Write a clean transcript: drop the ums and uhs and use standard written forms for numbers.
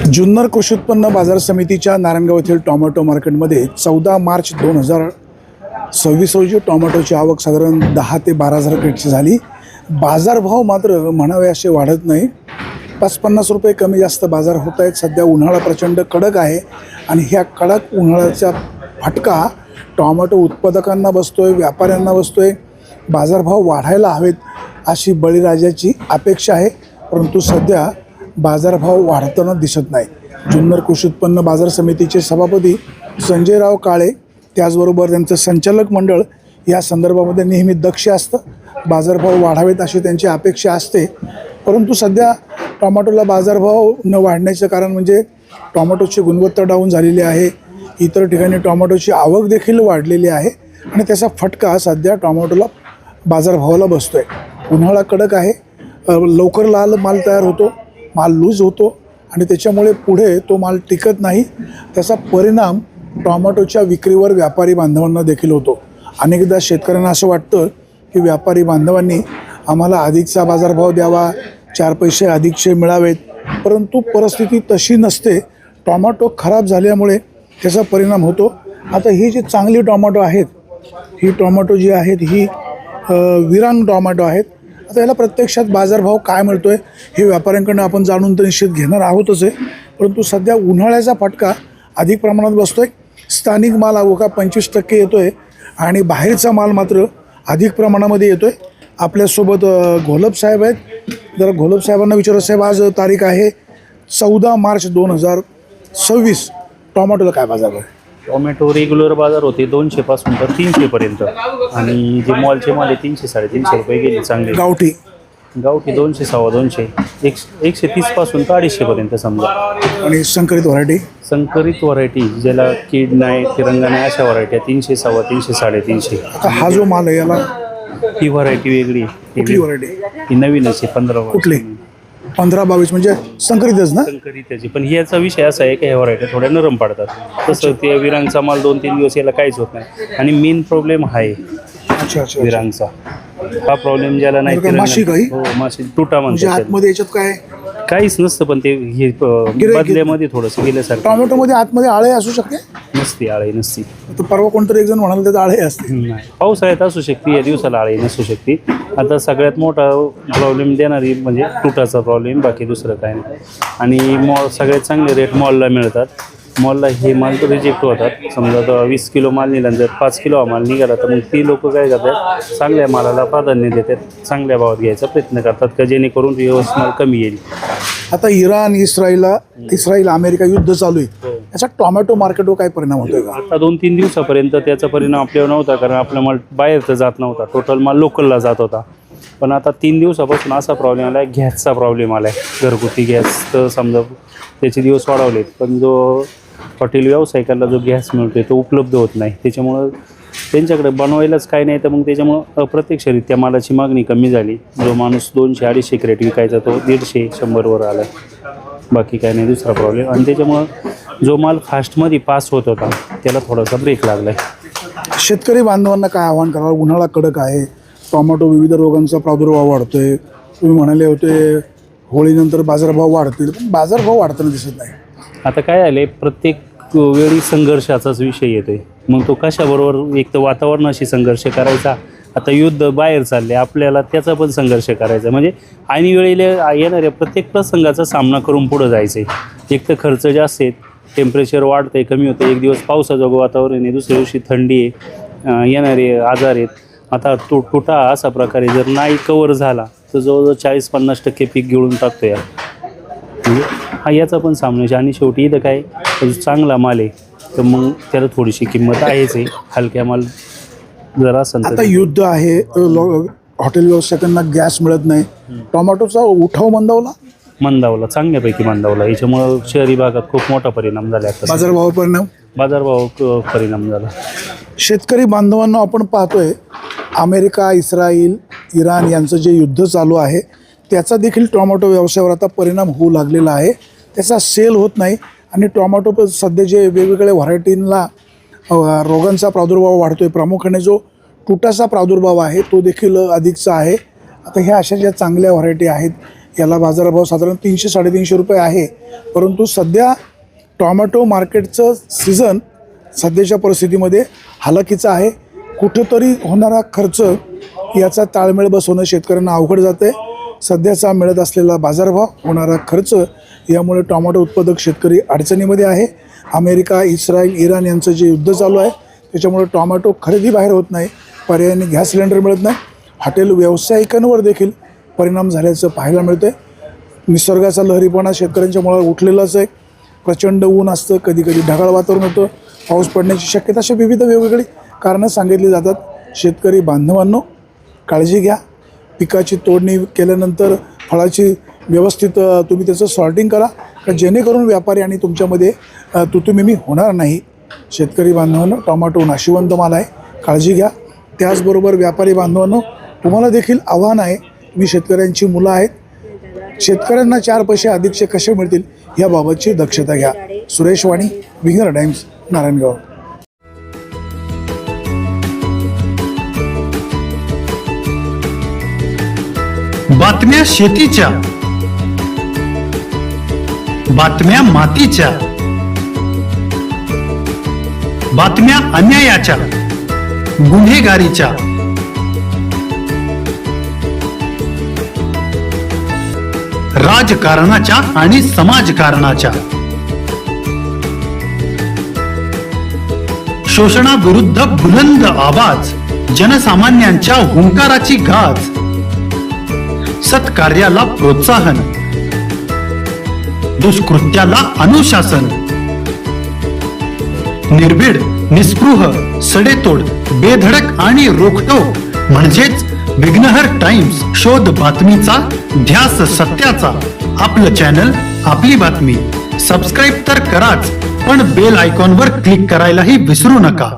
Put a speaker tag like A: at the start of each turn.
A: जुन्नर कृषी उत्पन्न बाजार समितीच्या नारायणगाव येथील टोमॅटो मार्केटमध्ये 14 मार्च 2026 रोजी टोमॅटोची आवक साधारण 10 ते 12 हजार क्रेटची झाली। बाजारभाव मात्र म्हणावे असे वाढत नाही, 50 रुपये कमी जास्त बाजार होत आहेत। सध्या उन्हाळा प्रचंड कडक आहे आणि ह्या कडक उन्हाळ्याचा फटका टोमॅटो उत्पादकांना बसतोय, व्यापाऱ्यांना बसतोय। बाजारभाव वाढायला हवेत अशी बळीराजाची अपेक्षा आहे, परंतु सध्या बाजारभाव वाढताना दिसत नाही। जुन्नर कृषी उत्पन्न बाजार समितीचे सभापती संजयराव काळे, त्याचबरोबर त्यांचं संचालक मंडळ या संदर्भामध्ये नेहमी दक्ष असतं। बाजारभाव वाढावेत अशी त्यांची अपेक्षा असते, परंतु सध्या टोमॅटोला बाजारभाव न वाढण्याचं कारण म्हणजे टोमॅटोची गुणवत्ता डाऊन झालेली आहे। इतर ठिकाणी टोमॅटोची आवक देखील वाढलेली आहे आणि त्याचा फटका सध्या टोमॅटोला बाजारभावाला बसतोय। उन्हाळा कडक आहे, लवकर लाल माल तयार होतो, माल लूज होतो आणि त्याच्यामुळे पुढे तो माल टिकत नाही। त्याचा परिणाम टोमॅटोच्या विक्रीवर व्यापारी बांधवांना देखील होतो। अनेकदा शेतकऱ्यांना असं वाटतं की व्यापारी बांधवांनी आम्हाला अधिकचा बाजारभाव द्यावा, 4 पैसे अधिकचे मिळावेत, परंतु परिस्थिती तशी नसते। टोमॅटो खराब झाल्यामुळे त्याचा परिणाम होतो। आता ही जी चांगली टोमॅटो आहेत, ही टोमॅटो जी आहेत ही विरांग टोमॅटो आहेत। आता याला प्रत्यक्षात बाजारभाव काय मिळतोय हे व्यापाऱ्यांकडून आपण जाणून तर निश्चित घेणार आहोतच आहे, परंतु सध्या उन्हाळ्याचा फटका अधिक प्रमाणात बसतोय। स्थानिक माल अवघा 25% येतोय आणि बाहेरचा माल मात्र अधिक प्रमाणामध्ये येतोय। आपल्यासोबत घोलप साहेब आहेत, जरा घोलप साहेबांना विचारू। साहेब, आज तारीख आहे 14 मार्च 2026, टोमॅटोला काय बाजार आहे?
B: टोमॅटो रेग्युलर बाजार होते 200 पासून तर 300 पर्यंत आणि जे मॉलचे माल आहे 300-350 रुपये गेले चांगले।
A: गावठी
B: गावठी 200, 250, 130 पासून तर 250 पर्यंत समजा।
A: आणि संकरित
B: व्हरायटी ज्याला कीड नाही, तिरंगा नाही, अशा व्हरायटी 300, 350, 350।
A: आता हा जो माल आहे याला
B: ही व्हरायटी वेगळी,
A: कुठली व्हरायटी?
B: ही नवीनच आहे 15
A: कुठली? 15-22 म्हणजे संकरितच ना?
B: संकरिताची, पण ह्याचा विषय असा आहे की ह्या व्हरायटी थोड्या नरम पडतात। तसं ते विरांगचा माल 2-3 दिवस याला काहीच होत नाही आणि मेन प्रॉब्लेम आहे विरांगचा। हा प्रॉब्लेम ज्याला नाही,
A: माशी काही
B: माशी तुटा
A: म्हणजे
B: म्हणतात,
A: आतमध्ये याच्यात काय
B: काहीच नसतं, पण ते हे बदल्यामध्ये थोडंसं गेल्यासारखं।
A: टोमॅटोमध्ये आतमध्ये आळे असू शकते?
B: नसती, आळी नसती।
A: तर परवा कोणतरी एक जण म्हणाल त्यात आळे असते।
B: पावसाळ्यात असू शकते, या दिवसाला आळी नसू शकते। आता सगळ्यात मोठा प्रॉब्लेम देणारी म्हणजे तुटाचा प्रॉब्लेम, बाकी दुसरं काय नाही। आणि मॉल सगळ्यात चांगले रेट मॉलला मिळतात। मॉलला हे माल तर रिजेक्ट होतात। समजा तर 20 किलो माल निघाला, जर 5 किलो माल निघाला तर मग ती लोक काय करतात, चांगल्या मालाला प्राधान्य देतात, चांगल्या भावात घ्यायचा प्रयत्न करतात का जेणेकरून व्यवस्थित माल कमी येईल।
A: आता इराण इस्रायल अमेरिका युद्ध चालू आहे, याचा टोमॅटो मार्केटवर काय परिणाम होतोय का?
B: आता 2-3 दिवसापर्यंत त्याचा परिणाम आपल्यावर नव्हता, कारण आपला माल बाहेर तर जात नव्हता, टोटल माल लोकलला जात होता। पण आता 3 दिवसापासून असा प्रॉब्लेम आला आहे, गॅसचा प्रॉब्लेम आला आहे। घरगुती गॅस तर समजा त्याचे दिवस वाढवलेत, पण जो हॉटेल व्यावसायिकांना जो गॅस मिळतोय तो उपलब्ध होत नाही। त्याच्यामुळं त्यांच्याकडे बनवायलाच काय नाही, तर मग त्याच्यामुळं अप्रत्यक्षरित्या मालाची मागणी कमी झाली। जो माणूस 200-250 क्रेट विकायचा तो 150-100 वर आला, बाकी काय नाही दुसरा प्रॉब्लेम। आणि त्याच्यामुळं जो माल फास्टमध्ये पास होत होता त्याला थोडासा ब्रेक लागला आहे।
A: शेतकरी बांधवांना काय आव्हान करावं? उन्हाळा कडक आहे, टोमॅटो विविध रोगांचा प्रादुर्भाव वाढतोय। तुम्ही म्हणाले होते होळीनंतर बाजारभाव वाढतील, पण बाजारभाव वाढताना दिसत नाही।
B: आता काय झालं आहे, प्रत्येक वेळी संघर्षाचाच विषय येतो आहे। मग तो कशाबरोबर, एक तर वातावरणाशी संघर्ष करायचा, आता युद्ध बाहेर चालले, आपल्याला त्याचा पण संघर्ष करायचा, म्हणजे ऐन वेळेला येणाऱ्या प्रत्येक प्रसंगाचा सामना करून पुढं जायचं आहे। एक तर खर्च जास्त आहेत, टेम्परेचर वाढतं आहे, कमी होतं, एक दिवस पावसाचं वातावरण आहे, दुसऱ्या दिवशी थंडी आहे, येणारे आजार आहेत। आता तुटा असा प्रकारे जर नाही कवर झाला तर जवळजवळ 40-50% पीक गिळून टाकतो या, म्हणजे हा याचा पण सामना आहे। आणि शेवटी इथं काय, चांगला माल आहे तर मग त्याला थोडीशी किंमत आहेच आहे, हलक्या माल जरा असेल।
A: आता युद्ध आहे, हॉटेल व्यावसायिकांना गॅस मिळत नाही, टोमॅटोचा उठाव मंदावला, चांगल्यापैकी मंदावला। याच्यामुळं शहरी भागात खूप मोठा परिणाम झाला, बाजारभाव परिणाम झाला। शेतकरी बांधवांना आपण पाहतोय अमेरिका, इस्रायल, इराण यांचं जे युद्ध चालू आहे त्याचा देखील टोमॅटो व्यवसायावर आता परिणाम होऊ लागलेला आहे। त्याचा सेल होत नाही आणि टोमॅटो सध्या जे वेगवेगळ्या व्हरायटींना रोगांचा प्रादुर्भाव वाढतोय, प्रामुख्याने जो तुटाचा प्रादुर्भाव आहे तो देखील अधिकचा आहे। आता ह्या अशा ज्या चांगल्या व्हरायटी आहेत याला बाजारभाव साधारण 300-350 रुपये आहे. परंतु सध्या टॉमॅटो मार्केटचं सीझन सध्याच्या परिस्थितीमध्ये हालाकीचं आहे. कुठंतरी होणारा खर्च याचा ताळमेळ बसवणं शेतकऱ्यांना अवघड जातं आहे. सध्याचा मिळत असलेला बाजारभाव, होणारा खर्च यामुळे टॉमॅटो उत्पादक शेतकरी अडचणीमध्ये आहे. अमेरिका, इस्रायल, इराण यांचं जे युद्ध चालू आहे त्याच्यामुळे टॉमॅटो खरेदी बाहेर होत नाही. पर्यायाने गॅस सिलेंडर मिळत नाही. हॉटेल व्यावसायिकांवर देखील परिणाम झाल्याचं पाहायला मिळतं आहे. निसर्गाचा लहरीपणा शेतकऱ्यांच्या मुळात उठलेलाच आहे. प्रचंड ऊन असतं, कधी कधी ढगाळ वातावरण होतं, पाऊस पडण्याची शक्यता, अशा विविध वेगवेगळी कारणं सांगितली जातात. शेतकरी बांधवांनो, काळजी घ्या. पिकाची तोडणी केल्यानंतर फळाची व्यवस्थित तुम्ही त्याचं सॉर्टिंग करा, का जेणेकरून व्यापारी आणि तुमच्यामध्ये तुतुमिमी होणार नाही. शेतकरी बांधवांनो, टोमॅटो नाशिवंत माल आहे, काळजी घ्या. त्याचबरोबर व्यापारी बांधवांनो, तुम्हाला देखील आव्हान आहे. मी शेतकऱ्यांची मुलं आहेत. शेतकऱ्यांना 4 पैसे अधिकचे कसे मिळतील याबाबतची दक्षता घ्या. सुरेश वाणी, विंगर टाइम्स, नारायणगाव.
C: बातम्या शेतीच्या, बातम्या मातीच्या, बातम्या अन्यायाच्या, गुन्हेगारीच्या, राजकारणाच्या आणि समाजकारणाच्या, शोषणाविरुद्ध बुलंद आवाज, जनसामान्यांच्या हुंकाराची गाज, सत्कार्याला प्रोत्साहन, दुष्कृत्याला अनुशासन, निर्भीड, निस्पृह, सडेतोड, बेधडक आणि रोखटोक म्हणजेच विघ्नहर टाइम्स. शोध बातमीचा, ध्यास सत्याचा. आपलं चॅनल, आपली बातमी. सबस्क्राईब तर कराच, पण बेल आयकॉनवर क्लिक करायलाही विसरू नका.